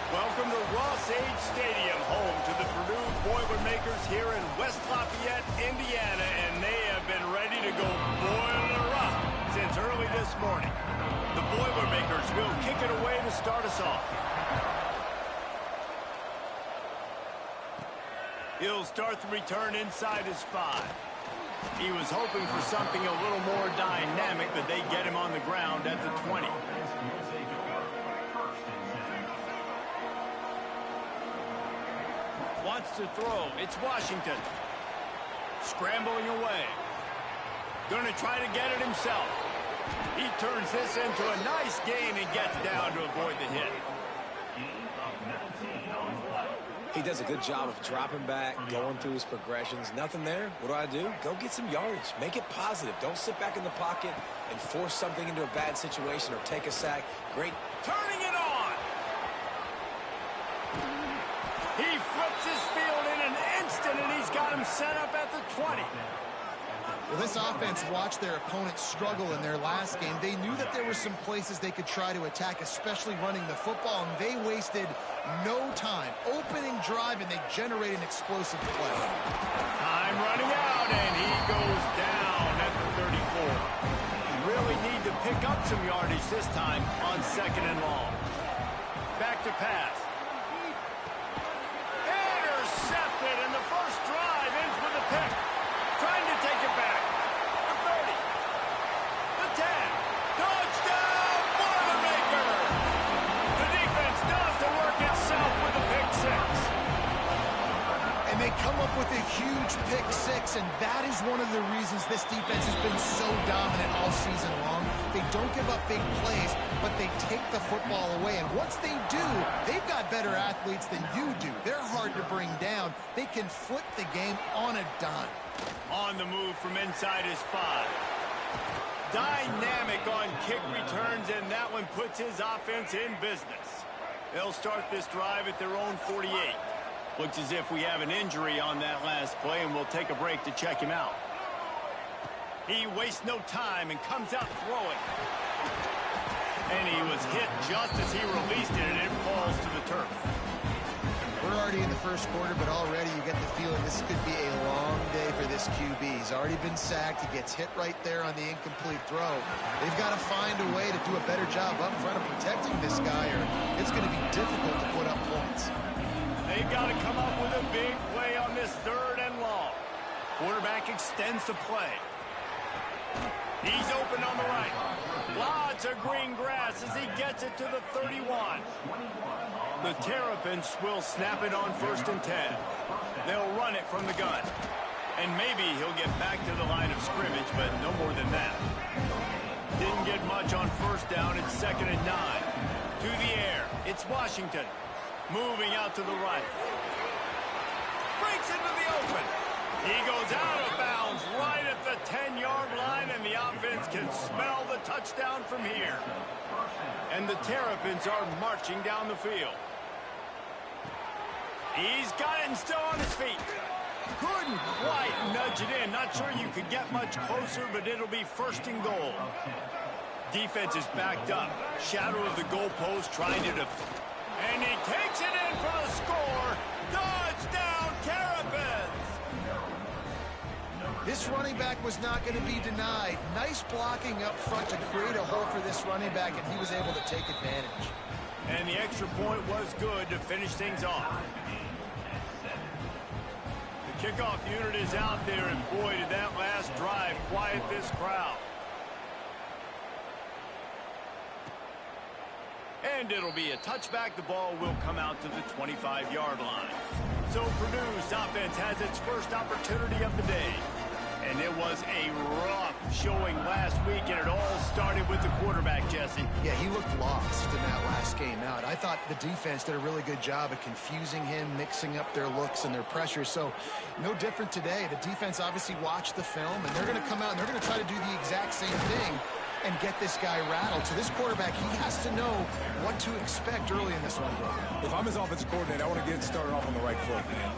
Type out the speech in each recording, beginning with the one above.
Welcome to Ross-Age Stadium, home to the Purdue Boilermakers here in West Lafayette, Indiana, and they have been ready to go boiler up since early this morning. The Boilermakers will kick it away to start us off. He'll start the return inside his 5. He was hoping for something a little more dynamic, but they get him on the ground at the 20. Wants to throw. It's Washington. Scrambling away. Gonna try to get it himself. He turns this into a nice gain and gets down to avoid the hit. He does a good job of dropping back, going through his progressions. Nothing there. What do? Go get some yardage. Make it positive. Don't sit back in the pocket and force something into a bad situation or take a sack. Great. Turning it on. He flips his field in an instant, and he's got him set up at the 20. Well, this offense watched their opponents struggle in their last game. They knew that there were some places they could try to attack, especially running the football, and they wasted no time. Opening drive, and they generate an explosive play. Time running out, and he goes down at the 34. Really need to pick up some yardage this time on 2nd and long. Back to pass. Intercepted, and the first drive ends with a pick. Trying to take it back. The 30. The 10. Touchdown, Boilermaker! The defense does the work itself with a pick 6. And they come up with a huge pick 6, and that is one of the reasons this defense has been so dominant all season long. They don't give up big plays, but they take the football away. And once they do, they've got better athletes than you do. They're hard to bring down. They can flip the game on a dime. On the move from inside his 5. Dynamic on kick returns, and that one puts his offense in business. They'll start this drive at their own 48. Looks as if we have an injury on that last play, and we'll take a break to check him out. He wastes no time and comes out throwing. And he was hit just as he released it, and it falls to the turf. We're already in the first quarter, but already you get the feeling this could be a long day for this QB. He's already been sacked. He gets hit right there on the incomplete throw. They've got to find a way to do a better job up front of protecting this guy, or it's going to be difficult to put up points. They've got to come up with a big play on this 3rd and long. Quarterback extends the play. He's open on the right. Lots of green grass as he gets it to the 31. The Terrapins will snap it on 1st and 10. They'll run it from the gun. And maybe he'll get back to the line of scrimmage, but no more than that. Didn't get much on 1st down. It's 2nd and 9. To the air. It's Washington. Moving out to the right. Breaks into the open. He goes out of bounds right at the 10-yard line, and the offense can smell the touchdown from here. And the Terrapins are marching down the field. He's got it and still on his feet. Couldn't quite nudge it in. Not sure you could get much closer, but it'll be 1st and goal. Defense is backed up. Shadow of the goalpost trying to defend. And he takes it in for the score. Touchdown, Terrapins! This running back was not going to be denied. Nice blocking up front to create a hole for this running back, and he was able to take advantage. And the extra point was good to finish things off. The kickoff unit is out there, and boy, did that last drive quiet this crowd. And it'll be a touchback. The ball will come out to the 25-yard line. So Purdue's offense has its first opportunity of the day. And it was a rough showing last week, and it all started with the quarterback, Jesse. Yeah, he looked lost in that last game out. I thought the defense did a really good job of confusing him, mixing up their looks and their pressure. So no different today. The defense obviously watched the film, and they're going to come out and they're going to try to do the exact same thing. and get this guy rattled. So this quarterback, he has to know what to expect early in this one. If I'm his offensive coordinator, I want to get it started off on the right foot, man.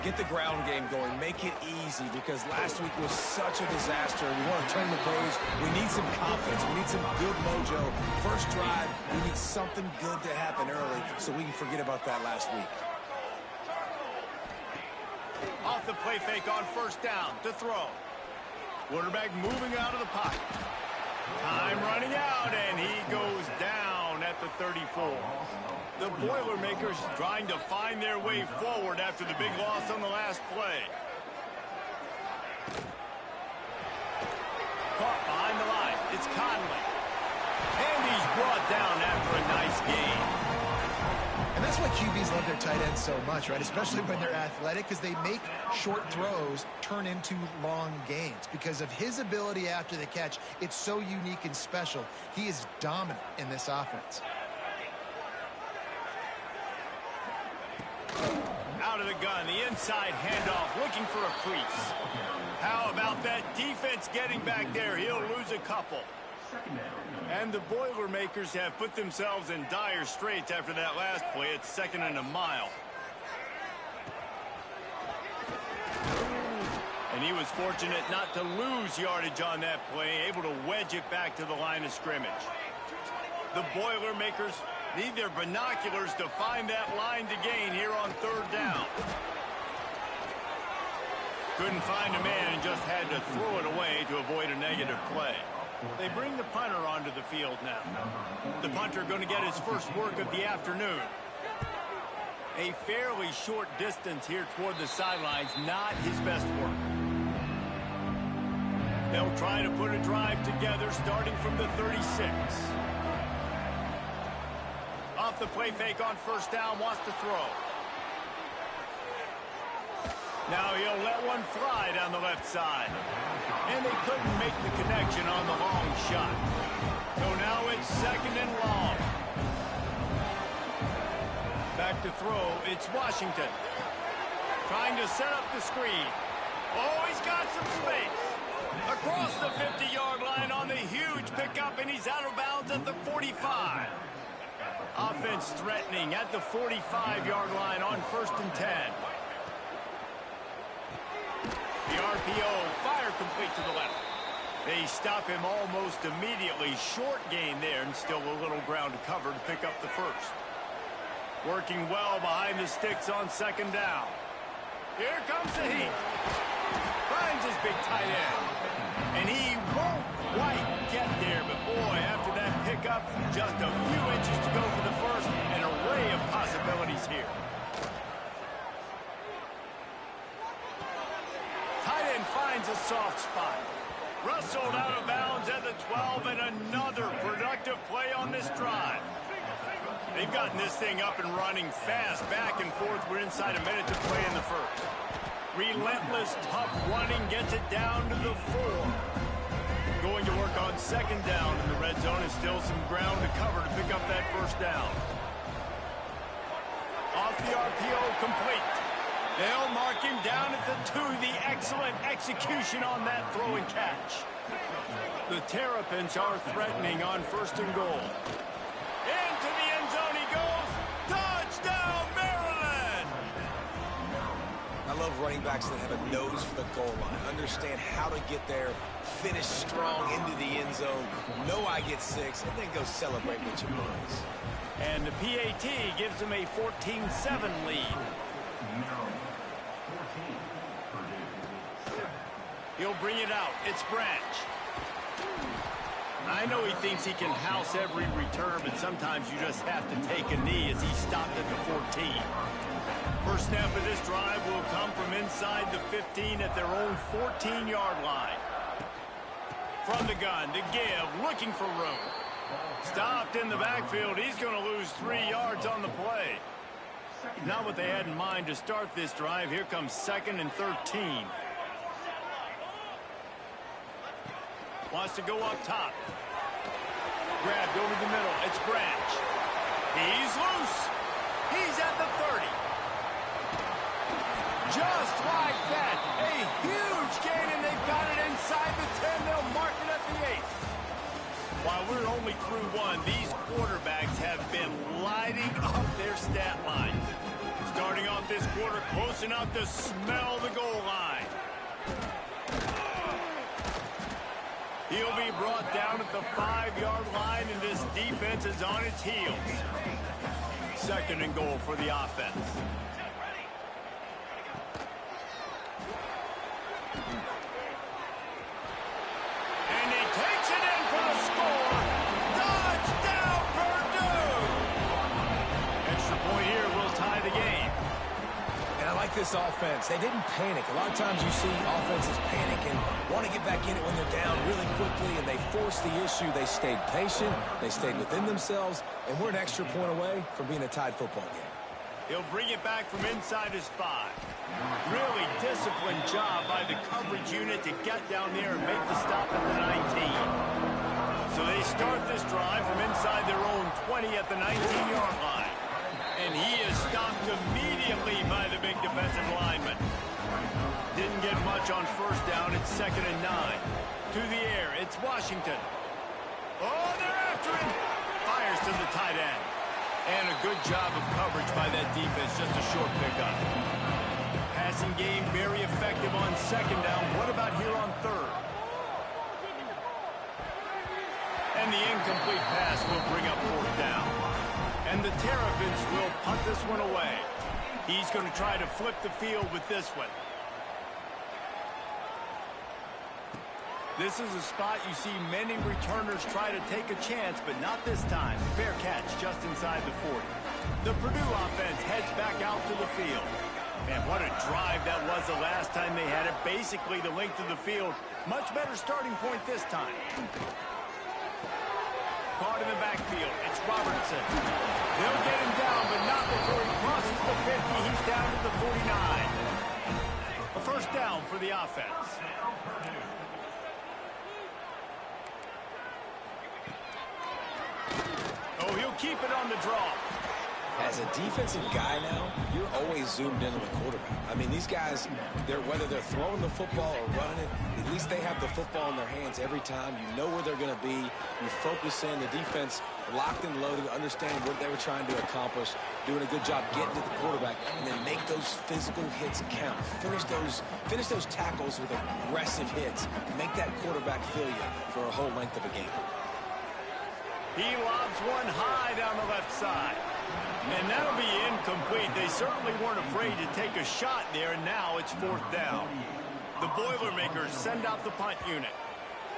Get the ground game going. Make it easy, because last week was such a disaster. We want to turn the page. We need some confidence. We need some good mojo. First drive, we need something good to happen early so we can forget about that last week. Off the play fake on first down to throw. Quarterback moving out of the pocket. Time running out, and he goes down at the 34. The Boilermakers trying to find their way forward after the big loss on the last play. Caught behind the line. It's Conley. And he's brought down after a nice gain. And that's why QBs love their tight ends so much, right? Especially when they're athletic, because they make short throws turn into long gains. Because of his ability after the catch, it's so unique and special. He is dominant in this offense. Out of the gun, the inside handoff, looking for a crease. How about that defense getting back there? He'll lose a couple. And the Boilermakers have put themselves in dire straits after that last play. It's 2nd and a mile. And he was fortunate not to lose yardage on that play, able to wedge it back to the line of scrimmage. The Boilermakers need their binoculars to find that line to gain here on 3rd down. Couldn't find a man and just had to throw it away to avoid a negative play. They bring the punter onto the field now. The punter going to get his first work of the afternoon. A fairly short distance here toward the sidelines, not his best work. They'll try to put a drive together starting from the 36. Off the play fake on first down, wants to throw. Now he'll let one fly down the left side. And they couldn't make the connection on the long shot. So now it's 2nd and long. Back to throw, it's Washington. Trying to set up the screen. Oh, he's got some space. Across the 50-yard line on the huge pickup, and he's out of bounds at the 45. Offense threatening at the 45-yard line on 1st and 10. The RPO, fire complete to the left. They stop him almost immediately. Short gain there, and still a little ground to cover to pick up the first. Working well behind the sticks on 2nd down. Here comes the heat. Finds his big tight end. And he won't quite get there, but boy, after that pickup, just a few inches to go for the first. An array of possibilities here. Tight end finds a soft spot. Rustled out of bounds at the 12, and another productive play on this drive. They've gotten this thing up and running fast, back and forth. We're inside a minute to play in the first. Relentless, tough running gets it down to the 4. Going to work on 2nd down in the red zone, is still some ground to cover to pick up that first down. Off the RPO, complete. They'll mark him down at the 2. The excellent execution on that throw and catch. The Terrapins are threatening on 1st and goal. Into the end zone he goes. Touchdown, Maryland! I love running backs that have a nose for the goal line. Understand how to get there, finish strong into the end zone, know I get 6, and then go celebrate with your boys. And the PAT gives them a 14-7 lead. He'll bring it out. It's Branch. I know he thinks he can house every return, but sometimes you just have to take a knee as he stopped at the 14. First snap of this drive will come from inside the 15 at their own 14-yard line. From the gun to give, looking for room. Stopped in the backfield. He's going to lose 3 yards on the play. Not what they had in mind to start this drive. Here comes 2nd and 13. Wants to go up top. Grabbed over the middle. It's Branch. He's loose. He's at the 30. Just like that. A huge gain, and they've got it inside the 10. They'll mark it at the 8. While we're only through one, these quarterbacks have been lighting up their stat lines. Starting off this quarter close enough to smell the goal line. He'll be brought down at the 5-yard line, and this defense is on its heels. Second and goal for the offense. And he takes it in for the score. Touchdown, Purdue! Extra point here will tie the game. And I like this offense. They didn't panic. A lot of times you see offenses panic and want to get back in it when they're down really quickly, and they forced the issue. They stayed patient. They stayed within themselves, and we're an extra point away from being a tied football game. He'll bring it back from inside his 5. Really disciplined job by the coverage unit to get down there and make the stop at the 19. So they start this drive from inside their own 20 at the 19-yard line. And he is stopped immediately by the big defensive lineman. Didn't get much on first down. It's 2nd and 9. To the air, it's Washington. Oh, they're after him. Fires to the tight end. And a good job of coverage by that defense, just a short pickup. Passing game very effective on 2nd down. What about here on 3rd? And the incomplete pass will bring up 4th down. And the Terrapins will punt this one away. He's going to try to flip the field with this one. This is a spot you see many returners try to take a chance, but not this time. Fair catch just inside the 40. The Purdue offense heads back out to the field. Man, what a drive that was the last time they had it. Basically the length of the field. Much better starting point this time. Caught in the backfield. It's Robertson. They'll get him down, but not before he crosses the 50. He's down to the 49. A first down for the offense. Oh, he'll keep it on the draw. As a defensive guy now, you're always zoomed in on the quarterback. I mean, these guys, whether they're throwing the football or running it, at least they have the football in their hands every time. You know where they're going to be. You focus in. The defense locked and loaded, understand what they were trying to accomplish, doing a good job getting to the quarterback, and then make those physical hits count. Finish those tackles with aggressive hits. Make that quarterback feel you for a whole length of a game. He lobs one high down the left side. And that'll be incomplete. They certainly weren't afraid to take a shot there, and now it's 4th down. The Boilermakers send out the punt unit.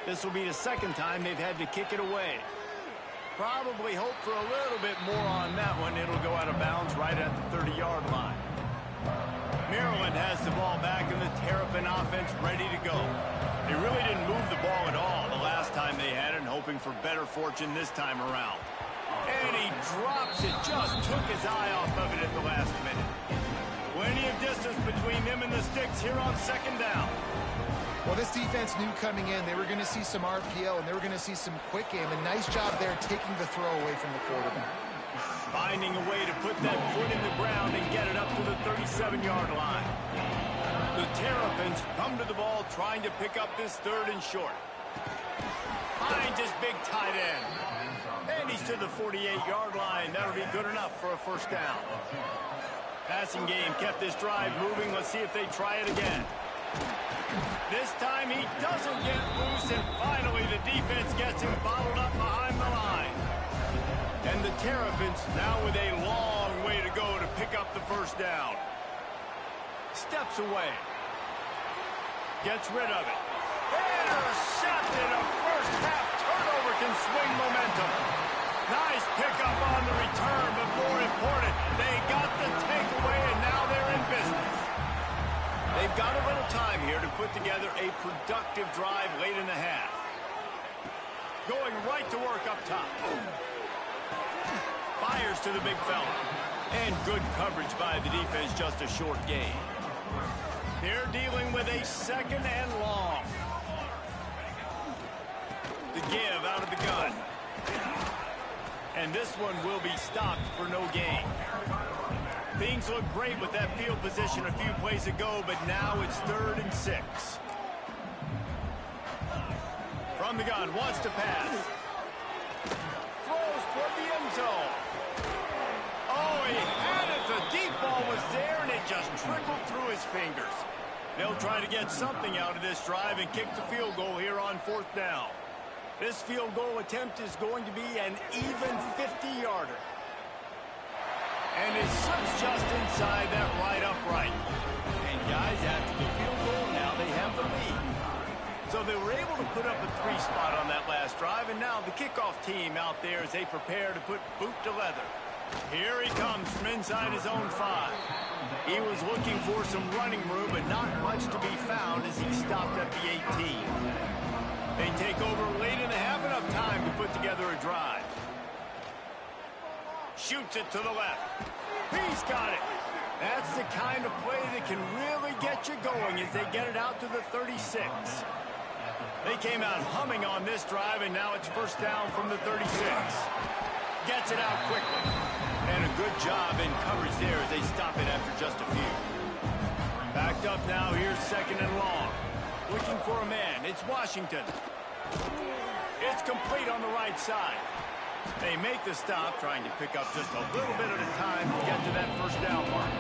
This will be the 2nd time they've had to kick it away. Probably hope for a little bit more on that one. It'll go out of bounds right at the 30-yard line. Maryland has the ball back, and the Terrapin offense ready to go. They really didn't move the ball at all the last time they had it, hoping for better fortune this time around. And he drops it, just took his eye off of it at the last minute. Plenty of distance between them and the sticks here on 2nd down. Well, this defense knew coming in they were going to see some RPO and they were going to see some quick game. A nice job there taking the throw away from the quarterback. Finding a way to put that foot in the ground and get it up to the 37-yard line. The Terrapins come to the ball trying to pick up this 3rd and short. Finds his big tight end. And he's to the 48-yard line. That'll be good enough for a first down. Passing game kept this drive moving. Let's see if they try it again. This time he doesn't get loose, and finally the defense gets him bottled up behind the line. And the Terrapins now with a long way to go to pick up the first down. Steps away. Gets rid of it. Intercepted. A first half turnover can swing momentum. Nice pickup on the return, but more important, they got the takeaway, and now they're in business. They've got a little time here to put together a productive drive late in the half. Going right to work up top. Fires to the big fella. And good coverage by the defense, just a short gain. They're dealing with a 2nd and long. The give out of the gun. And this one will be stopped for no gain. Things look great with that field position a few plays ago, but now it's 3rd and 6. From the gun, wants to pass. zone. Oh, he had it. The deep ball was there, and it just trickled through his fingers. They'll try to get something out of this drive and kick the field goal here on 4th down. This field goal attempt is going to be an even 50-yarder. And it slips just inside that right upright. And guys, after the field goal, now they have the lead. So they were able to put up a 3 spot on that last drive, and now the kickoff team out there as they prepare to put boot to leather. Here he comes from inside his own 5. He was looking for some running room, but not much to be found as he stopped at the 18. They take over late and have enough time to put together a drive. Shoots it to the left. He's got it. That's the kind of play that can really get you going as they get it out to the 36. They came out humming on this drive, and now it's 1st down from the 36. Gets it out quickly. And a good job in coverage there as they stop it after just a few. Backed up now, here's 2nd and long. Looking for a man, it's Washington. It's complete on the right side. They make the stop, trying to pick up just a little bit at a time to get to that 1st down mark.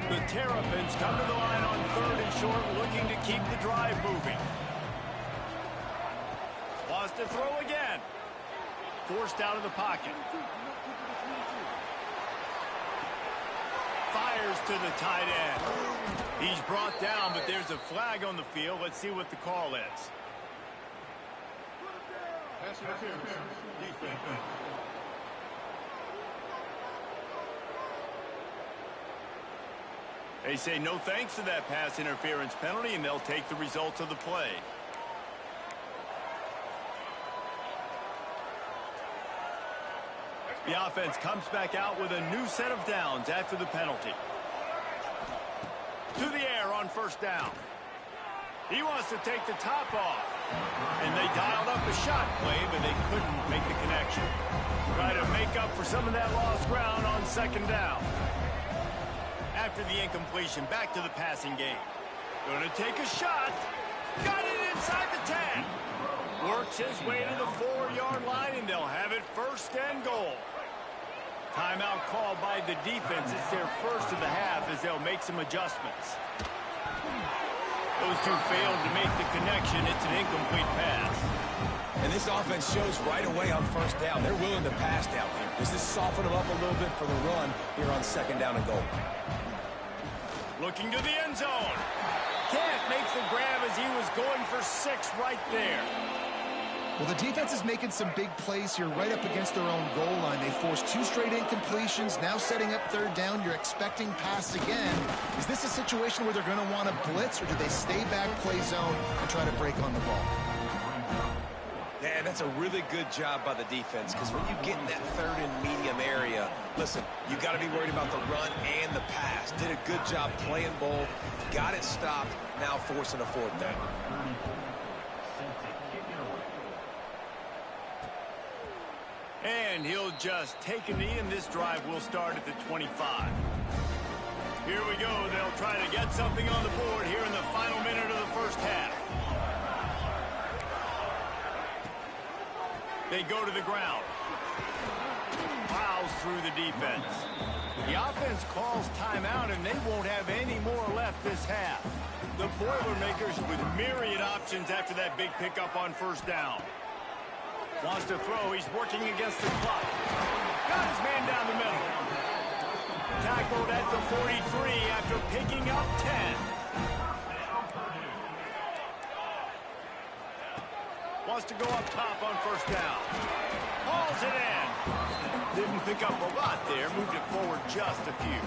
The Terrapins come to the line on 3rd and short, looking to keep the drive moving. Wants to throw again. Forced out of the pocket. Fires to the tight end. He's brought down, but there's a flag on the field. Let's see what the call is. They say no thanks to that pass interference penalty, and they'll take the results of the play. The offense comes back out with a new set of downs after the penalty. To the air on 1st down. He wants to take the top off. And they dialed up a shot play, but they couldn't make the connection. Try to make up for some of that lost ground on 2nd down. After the incompletion, back to the passing game. Going to take a shot. Got it inside the 10. Works his way to the 4-yard line, and they'll have it 1st and goal. Timeout called by the defense. It's their 1st of the half as they'll make some adjustments. Those two failed to make the connection. It's an incomplete pass. And this offense shows right away on 1st down. They're willing to pass down here. This is soften them up a little bit for the run here on 2nd down and goal. Looking to the end zone. Can't make the grab as he was going for 6 right there. Well, the defense is making some big plays here right up against their own goal line. They forced 2 straight incompletions, now setting up 3rd down. You're expecting pass again. Is this a situation where they're going to want to blitz, or do they stay back, play zone, and try to break on the ball? Yeah, that's a really good job by the defense, because when you get in that 3rd and medium area, listen, you got to be worried about the run and the pass. Did a good job playing both, got it stopped, now forcing a 4th down. And he'll just take a knee, and this drive will start at the 25. Here we go. They'll try to get something on the board here in the final minute of the 1st half. They go to the ground. Plows through the defense. The offense calls timeout, and they won't have any more left this half. The Boilermakers with myriad options after that big pickup on 1st down. Wants to throw. He's working against the clock. Got his man down the middle. Tackled at the 43 after picking up 10. Wants to go up top on 1st down. Hauls it in. Didn't pick up a lot there. Moved it forward just a few.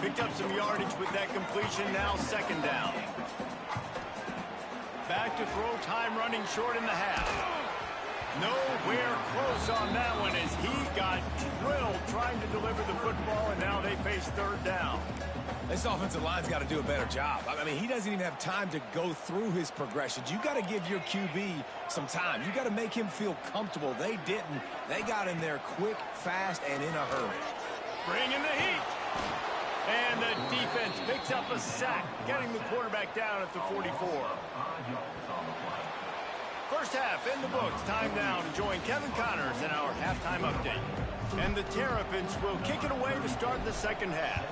Picked up some yardage with that completion. Now 2nd down. Back to throw. Time running short in the half. Nowhere close on that one as he got drilled trying to deliver the football, and now they face 3rd down. This offensive line's got to do a better job. I mean, he doesn't even have time to go through his progressions. You got to give your QB some time. You got to make him feel comfortable. They didn't. They got in there quick, fast, and in a hurry. Bringing the heat. And the defense picks up a sack, getting the quarterback down at the 44. First half in the books. Time now to join Kevin Connors in our halftime update. And the Terrapins will kick it away to start the second half.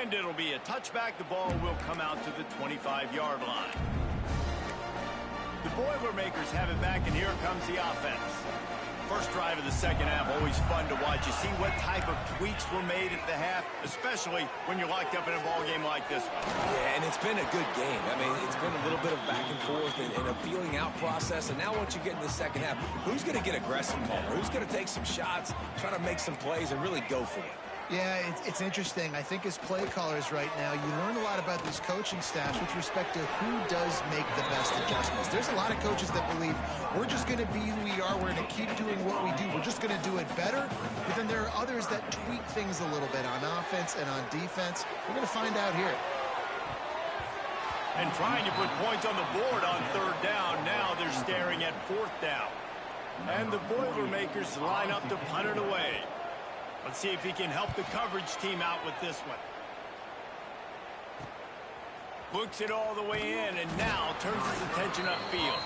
And it'll be a touchback. The ball will come out to the 25-yard line. The Boilermakers have it back, and here comes the offense. First drive of the second half, always fun to watch. You see what type of tweaks were made at the half, especially when you're locked up in a ball game like this one. Yeah, and it's been a good game. I mean, it's been a little bit of back and forth and a feeling out process. And now once you get in the second half, who's going to get aggressive, Palmer? Who's going to take some shots, try to make some plays, and really go for it? Yeah, it's interesting. I think as play callers right now, you learn a lot about these coaching staffs with respect to who does make the best adjustments. There's a lot of coaches that believe we're just going to be who we are. We're going to keep doing what we do. We're just going to do it better. But then there are others that tweak things a little bit on offense and on defense. We're going to find out here. And trying to put points on the board on third down. Now they're staring at fourth down. And the Boilermakers line up to punt it away. Let's see if he can help the coverage team out with this one. Looks it all the way in, and now turns his attention upfield.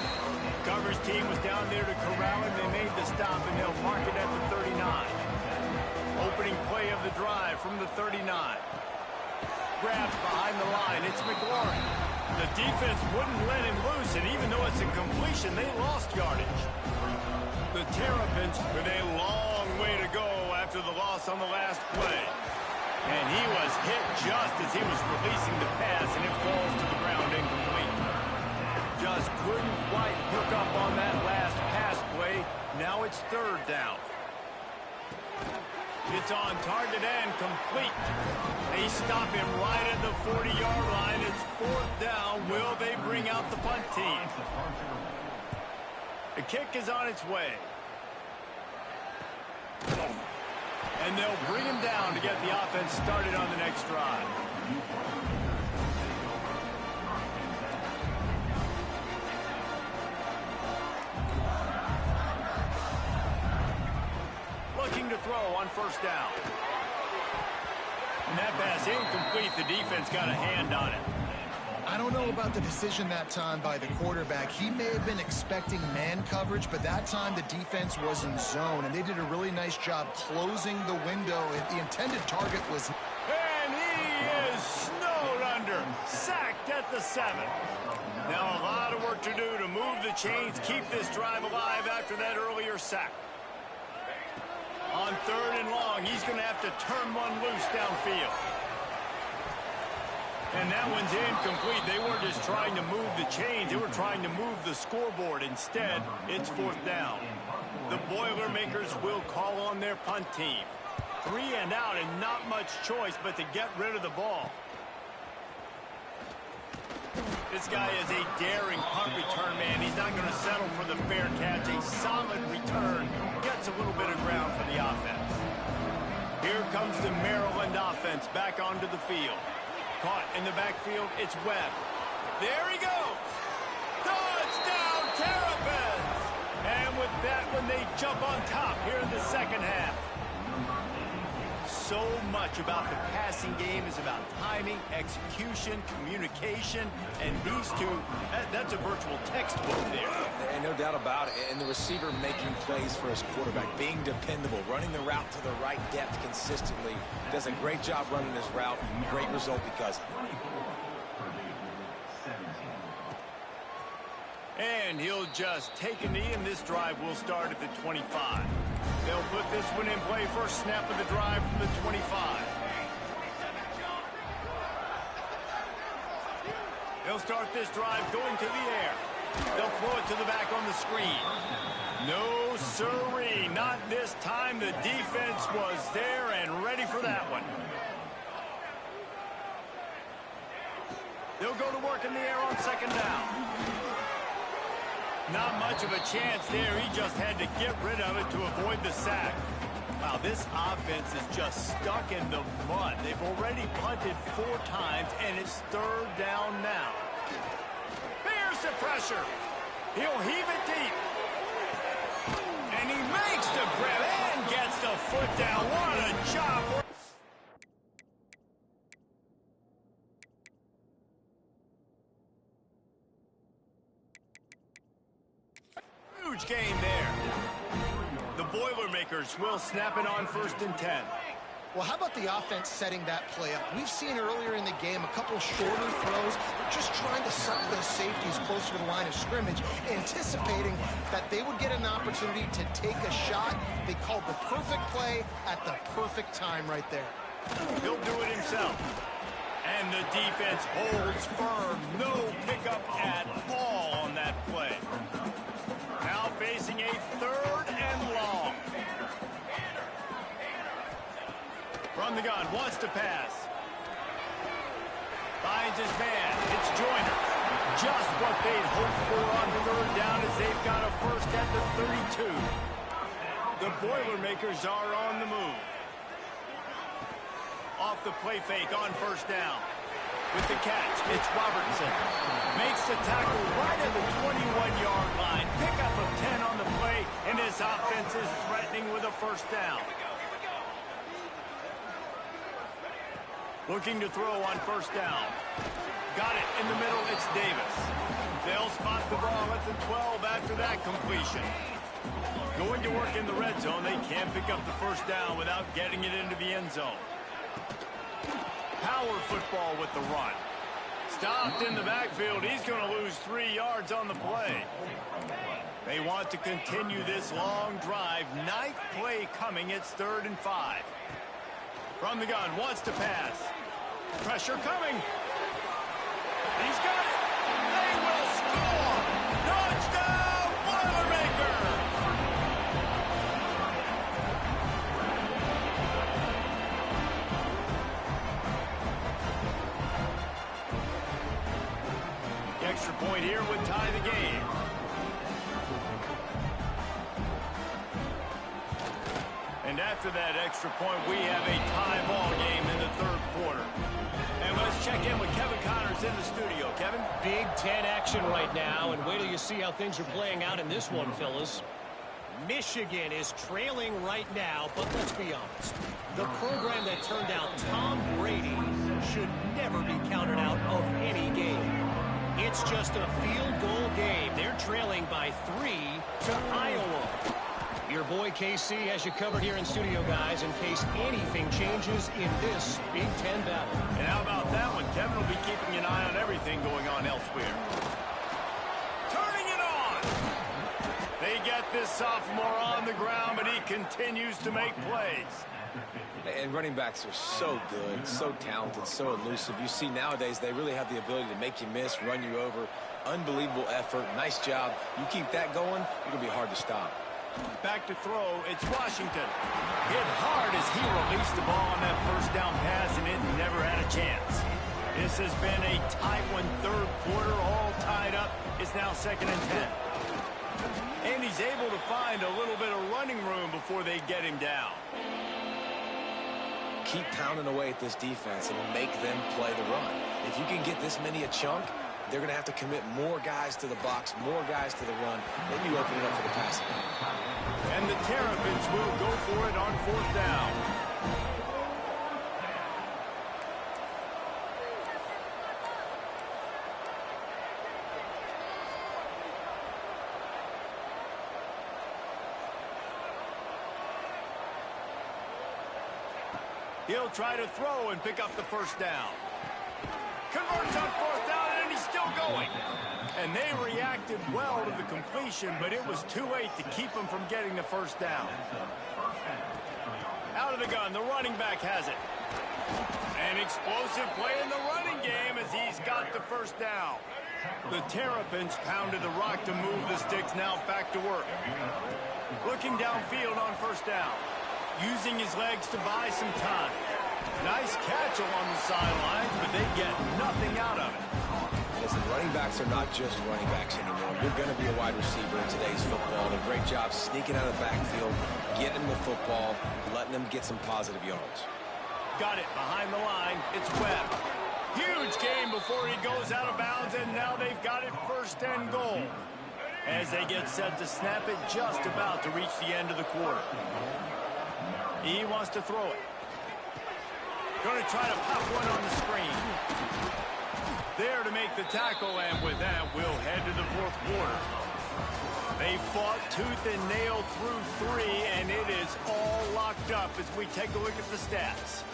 Coverage team was down there to corral him. They made the stop, and they'll mark it at the 39. Opening play of the drive from the 39. Grabs behind the line. It's McLaurin. The defense wouldn't let him loose, and even though it's a completion, they lost yardage. The Terrapins with a long way to go after the loss on the last play. And he was hit just as he was releasing the pass, and it falls to the ground incomplete. Just couldn't quite hook up on that last pass play. Now it's third down. It's on target and complete. They stop him right at the 40-yard line. It's fourth down. Will they bring out the punt team? The kick is on its way. And they'll bring him down to get the offense started on the next drive. Looking to throw on first down. And that pass incomplete. The defense got a hand on it. I don't know about the decision that time by the quarterback. He may have been expecting man coverage, but that time the defense was in zone, and they did a really nice job closing the window. The intended target was... And he is snowed under, sacked at the 7. Now a lot of work to do to move the chains, keep this drive alive after that earlier sack. On third and long, he's going to have to turn one loose downfield. And that one's incomplete. They weren't just trying to move the chains. They were trying to move the scoreboard. Instead, it's fourth down. The Boilermakers will call on their punt team. 3 and out and not much choice but to get rid of the ball. This guy is a daring punt return man. He's not going to settle for the fair catch. A solid return. Gets a little bit of ground for the offense. Here comes the Maryland offense back onto the field. Caught in the backfield, it's Webb. There he goes! Touchdown, Terrapins! And with that one, they jump on top here in the second half. So much about the passing game is about timing, execution, communication, and these two, that's a virtual textbook there. And no doubt about it. And the receiver making plays for his quarterback, being dependable, running the route to the right depth consistently. Does a great job running his route. Great result because of it. And he'll just take a knee, and this drive will start at the 25. They'll put this one in play. First snap of the drive from the 25. They'll start this drive going to the air. They'll throw it to the back on the screen. No siree, not this time. The defense was there and ready for that one. They'll go to work in the air on second down. Not much of a chance there. He just had to get rid of it to avoid the sack. Wow, this offense is just stuck in the mud. They've already punted 4 times, and it's third down now. Here's the pressure. He'll heave it deep. And he makes the grab and gets the foot down. What a job. Huge gain there. The Boilermakers will snap it on 1st and 10. Well, how about the offense setting that play up? We've seen earlier in the game a couple shorter throws. They're just trying to suck those safeties closer to the line of scrimmage, anticipating that they would get an opportunity to take a shot. They called the perfect play at the perfect time right there. He'll do it himself. And the defense holds firm. No pickup at all on that play. Now facing a 3rd and long. From the gun, wants to pass. Finds his man. It's Joyner. Just what they'd hoped for on 3rd down as they've got a first at the 32. The Boilermakers are on the move. Off the play fake on 1st down. With the catch, it's Robertson. Makes the tackle right at the 21-yard line. Pickup of 10 on the play, and his offense is threatening with a 1st down. Looking to throw on 1st down. Got it in the middle, it's Davis. They'll spot the ball at the 12 after that completion. Going to work in the red zone, they can't pick up the 1st down without getting it into the end zone. Power football with the run. Stopped in the backfield. He's going to lose 3 yards on the play. They want to continue this long drive. 9th play coming. It's 3rd and 5. From the gun, wants to pass. Pressure coming. He's got it. They will score. Touchdown, Boilermakers! The extra point here would tie the game. And after that extra point, we have a tie ball game in the 3rd quarter. And let's check in with Kevin Connors in the studio. Kevin? Big Ten action right now, and wait till you see how things are playing out in this one, fellas. Michigan is trailing right now, but let's be honest. The program that turned out Tom Brady should never be counted out of any game. It's just a field goal game. They're trailing by 3 to Iowa. Your boy KC has you covered here in studio, guys, in case anything changes in this Big Ten battle. And how about that one? Kevin will be keeping an eye on everything going on elsewhere. Turning it on! They get this sophomore on the ground, but he continues to make plays. And running backs are so good, so talented, so elusive. You see nowadays they really have the ability to make you miss, run you over. Unbelievable effort. Nice job. You keep that going, you're going to be hard to stop. Back to throw, it's Washington. Hit hard as he released the ball on that 1st down pass, and it never had a chance. This has been a tight one, 3rd quarter, all tied up. It's now 2nd and 10. And he's able to find a little bit of running room before they get him down. Keep pounding away at this defense and make them play the run. If you can get this many a chunk, they're going to have to commit more guys to the box, more guys to the run. Then you open it up for the passing. And the Terrapins will go for it on 4th down. He'll try to throw and pick up the 1st down. Converts on 4th down, and he's still going. And they reacted well to the completion, but it was too late to keep him from getting the 1st down. Out of the gun, the running back has it. An explosive play in the running game as he's got the 1st down. The Terrapins pounded the rock to move the sticks, now back to work. Looking downfield on 1st down. Using his legs to buy some time. Nice catch along the sidelines, but they get nothing out of it. Listen, running backs are not just running backs anymore. You're going to be a wide receiver in today's football. A great job sneaking out of the backfield, getting the football, letting them get some positive yards. Got it behind the line. It's Webb. Huge game before he goes out of bounds, and now they've got it 1st and goal. As they get set to snap it, just about to reach the end of the quarter. He wants to throw it. Going to try to pop one on the screen. There to make the tackle, and with that, we'll head to the 4th quarter. They fought tooth and nail through 3, and it is all locked up as we take a look at the stats.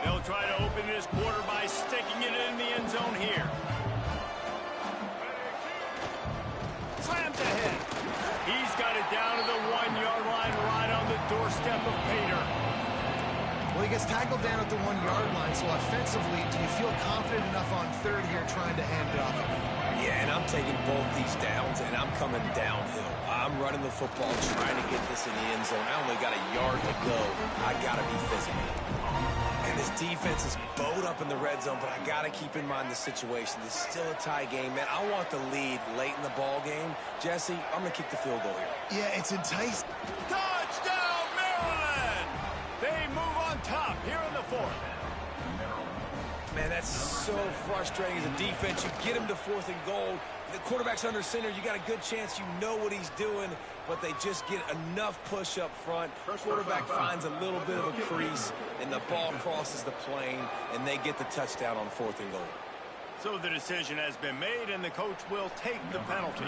They'll try to open this quarter by sticking it in the end zone here. Slams ahead. He's got it down to the 1-yard line right on the doorstep of Pater. Well, he gets tackled down at the 1-yard line, so offensively, do you feel confident enough on third here trying to hand it off? Yeah, and I'm taking both these downs, and I'm coming downhill. I'm running the football, trying to get this in the end zone. I only got a yard to go. I got to be physical. And this defense is bowed up in the red zone, but I got to keep in mind the situation. This is still a tie game, man. I want the lead late in the ball game. Jesse, I'm going to kick the field goal here. Yeah, it's enticing. Touchdown, Maryland! They move on top here in the 4th. Man, that's so frustrating as a defense. You get him to 4th and goal. The quarterback's under center. You got a good chance you know what he's doing, but they just get enough push up front. Quarterback finds a little bit of a crease, and the ball crosses the plane, and they get the touchdown on 4th and goal. So the decision has been made, and the coach will take the penalty.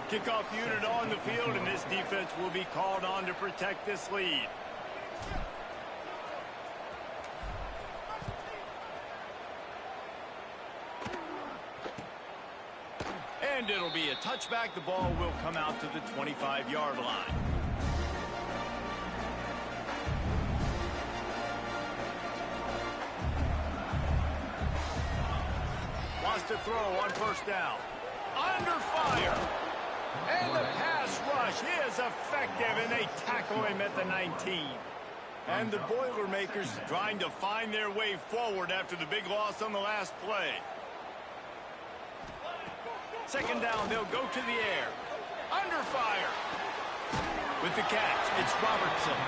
Kickoff unit on the field, and this defense will be called on to protect this lead. And it'll be a touchback. The ball will come out to the 25-yard line. Wants to throw on 1st down. Under fire. And the pass rush is effective, and they tackle him at the 19. And the Boilermakers trying to find their way forward after the big loss on the last play. 2nd down, they'll go to the air. Under fire. With the catch, it's Robertson.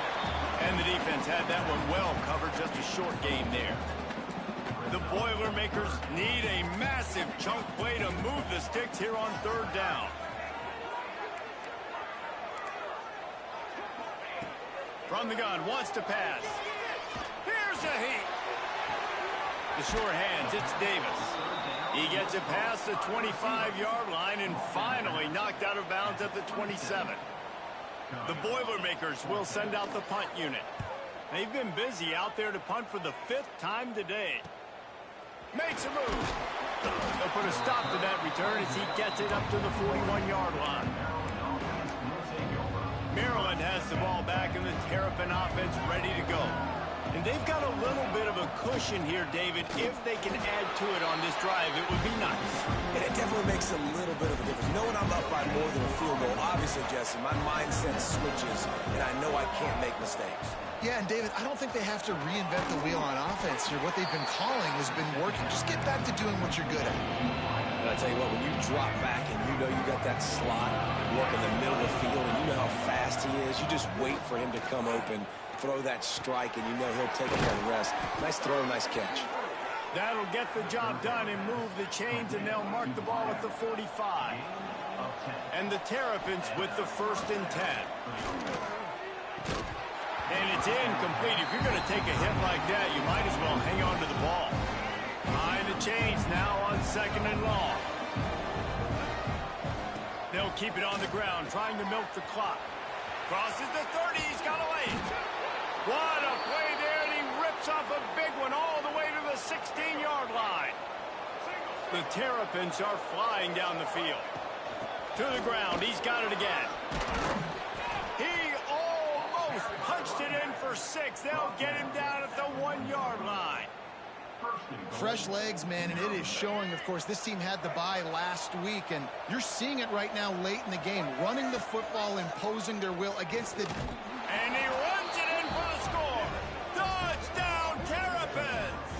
And the defense had that one well covered, just a short gain there. The Boilermakers need a massive chunk play to move the sticks here on 3rd down. From the gun, wants to pass. Here's a heat. The sure hands, it's Davis. He gets it past the 25-yard line and finally knocked out of bounds at the 27. The Boilermakers will send out the punt unit. They've been busy out there to punt for the 5th time today. Makes a move. They'll put a stop to that return as he gets it up to the 41-yard line. Maryland has the ball back and the Terrapin offense ready to go. And they've got a little bit of a cushion here, David. If they can add to it on this drive, it would be nice. And it definitely makes a little bit of a difference. Knowing I'm up by more than a field goal, obviously, Jesse, my mindset switches, and I know I can't make mistakes. Yeah, and David, I don't think they have to reinvent the wheel on offense here. What they've been calling has been working. Just get back to doing what you're good at. And I tell you what, when you drop back and you know you got that slot, work in the middle of the field, and you know how fast he is, you just wait for him to come open, throw that strike, and you know he'll take care of the rest. Nice throw, nice catch. That'll get the job done and move the chains, and they'll mark the ball at the 45. And the Terrapins with the 1st and 10. And it's incomplete. If you're going to take a hit like that, you might as well hang on to the ball. Behind the chains now on 2nd and long. They'll keep it on the ground, trying to milk the clock. Crosses the 30. He's got a lane. What a play there, and he rips off a big one all the way to the 16-yard line. The Terrapins are flying down the field. To the ground. He's got it again. He almost punched it in for 6. They'll get him down at the 1-yard line. Fresh legs, man, and it is showing. Of course, this team had the bye last week, and you're seeing it right now late in the game. Running the football, imposing their will against the... And he runs it in for the score. Touchdown, Terrapins!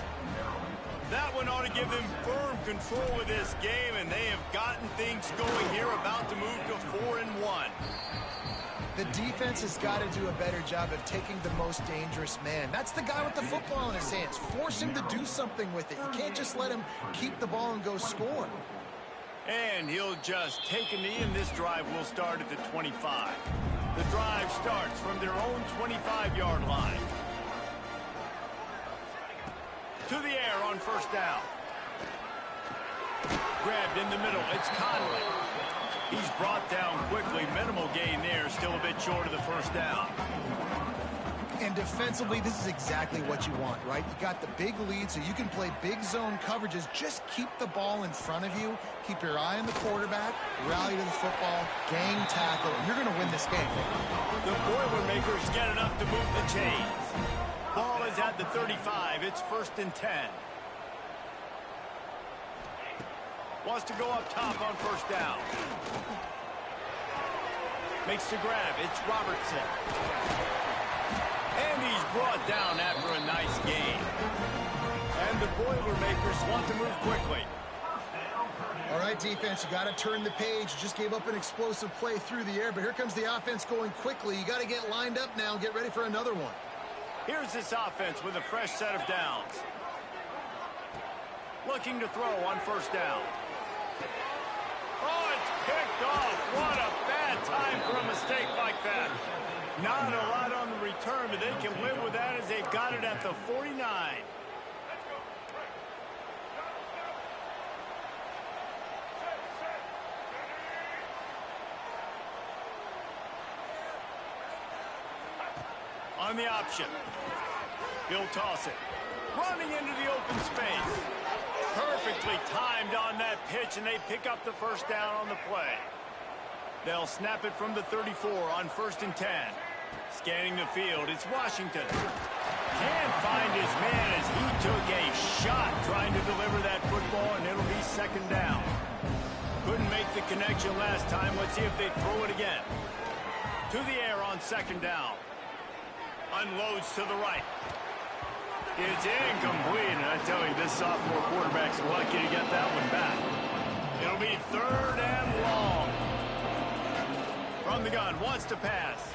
That one ought to give them firm control of this game, and they have gotten things going here, about to move to 4-1. The defense has got to do a better job of taking the most dangerous man. That's the guy with the football in his hands. Force him to do something with it. You can't just let him keep the ball and go score. And he'll just take a knee, and this drive will start at the 25. The drive starts from their own 25-yard line. To the air on first down. Grabbed in the middle. It's Conley. He's brought down quickly. Minimal gain there. Still a bit short of the first down. And defensively, this is exactly what you want, right? You got the big lead, so you can play big zone coverages. Just keep the ball in front of you. Keep your eye on the quarterback. Rally to the football. Gang tackle. And you're going to win this game. The Boilermakers get enough to move the chains. Ball is at the 35. It's 1st and 10. Wants to go up top on first down. Makes the grab. It's Robertson. And he's brought down after a nice gain. And the Boilermakers want to move quickly. All right, defense, you got to turn the page. You just gave up an explosive play through the air, but here comes the offense going quickly. You got to get lined up now and get ready for another one. Here's this offense with a fresh set of downs. Looking to throw on first down. Oh, it's picked off. What a bad time for a mistake like that. Not a lot on the return, but they can live with that as they've got it at the 49. On the option. He'll toss it. Running into the open space. Perfectly timed on that pitch, and they pick up the first down on the play. They'll snap it from the 34 on 1st and 10. Scanning the field, it's Washington. Can't find his man as he took a shot trying to deliver that football, and it'll be 2nd down. Couldn't make the connection last time. Let's see if they throw it again. To the air on 2nd down. Unloads to the right. It's incomplete, and I tell you, this sophomore quarterback's lucky to get that one back. It'll be 3rd and long. From the gun, wants to pass.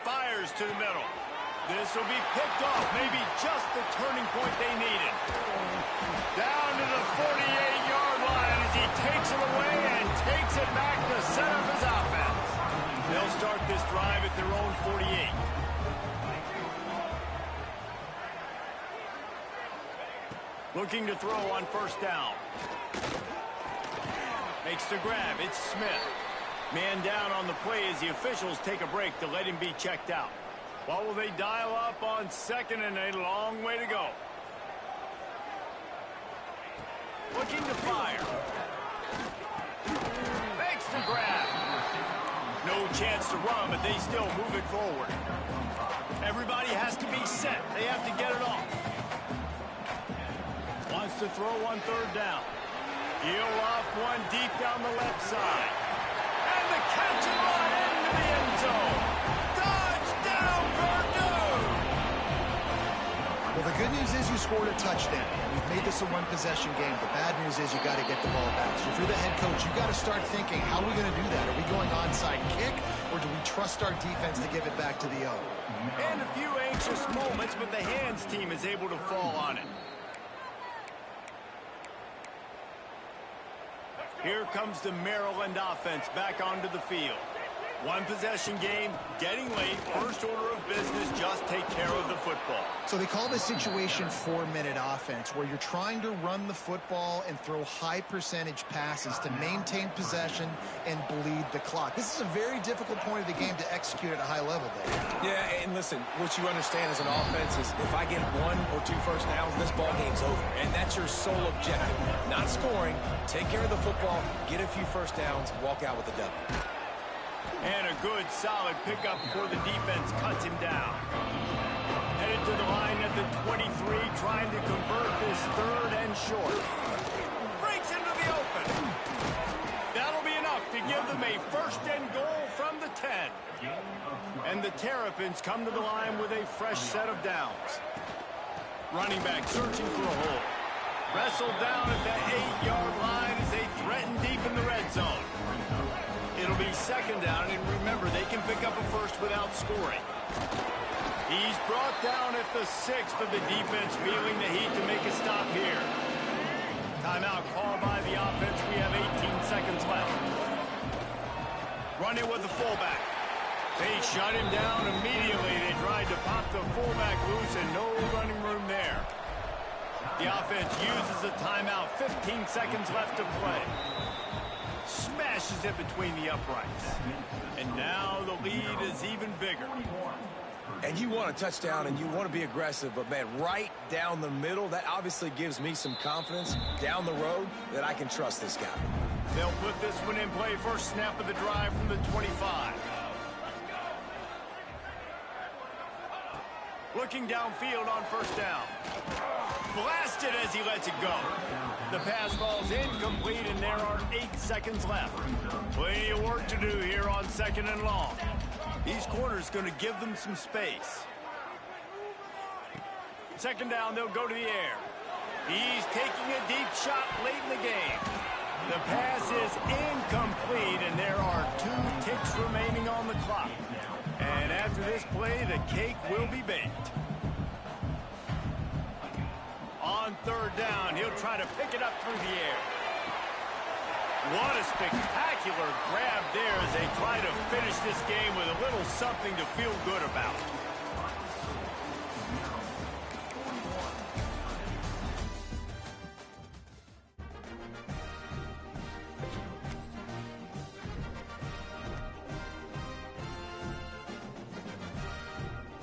Fires to the middle. This will be picked off, maybe just the turning point they needed. Down to the 48-yard line as he takes it away and takes it back to set up his offense. They'll start this drive at their own 48. Looking to throw on first down. Makes the grab. It's Smith. Man down on the play as the officials take a break to let him be checked out. What will they dial up on 2nd and a long way to go? Looking to fire. Makes the grab. No chance to run, but they still move it forward. Everybody has to be set. They have to get it off. Wants to throw on 3rd down. He'll off one deep down the left side. And the catch and run into the end zone. Touchdown, Purdue! Well, the good news is you scored a touchdown. We've made this a one-possession game. The bad news is you got to get the ball back. So if you're the head coach, you got to start thinking, how are we going to do that? Are we going onside kick, or do we trust our defense to give it back to the O? And a few anxious moments, but the hands team is able to fall on it. Here comes the Maryland offense back onto the field. One possession game, getting late, first order of business, just take care of the football. So they call this situation 4-minute offense, where you're trying to run the football and throw high percentage passes to maintain possession and bleed the clock. This is a very difficult point of the game to execute at a high level, Dave. Yeah, and listen, what you understand as an offense is if I get 1 or 2 first downs, this ball game's over. And that's your sole objective. Not scoring, take care of the football, get a few first downs, walk out with the W. And a good, solid pickup before the defense cuts him down. Headed to the line at the 23, trying to convert this 3rd and short. Breaks into the open. That'll be enough to give them a 1st and goal from the 10. And the Terrapins come to the line with a fresh set of downs. Running back searching for a hole. Wrestled down at the 8-yard line as they threaten deep in the red zone. It'll be 2nd down, and remember, they can pick up a first without scoring. He's brought down at the 6, but the defense feeling the heat to make a stop here. Timeout called by the offense. We have 18 seconds left. Running with the fullback. They shut him down immediately. They tried to pop the fullback loose and no running room there. The offense uses a timeout. 15 seconds left to play. Smashes it between the uprights. And now the lead is even bigger. And you want a touchdown and you want to be aggressive, but man, right down the middle, that obviously gives me some confidence down the road that I can trust this guy. They'll put this one in play. First snap of the drive from the 25. Looking downfield on first down. Blasted as he lets it go. The pass falls incomplete, and there are 8 seconds left. Plenty of work to do here on 2nd and long. These corners going to give them some space. 2nd down, they'll go to the air. He's taking a deep shot late in the game. The pass is incomplete, and there are 2 ticks remaining on the clock. And after this play, the cake will be baked. On 3rd down, he'll try to pick it up through the air. What a spectacular grab there as they try to finish this game with a little something to feel good about.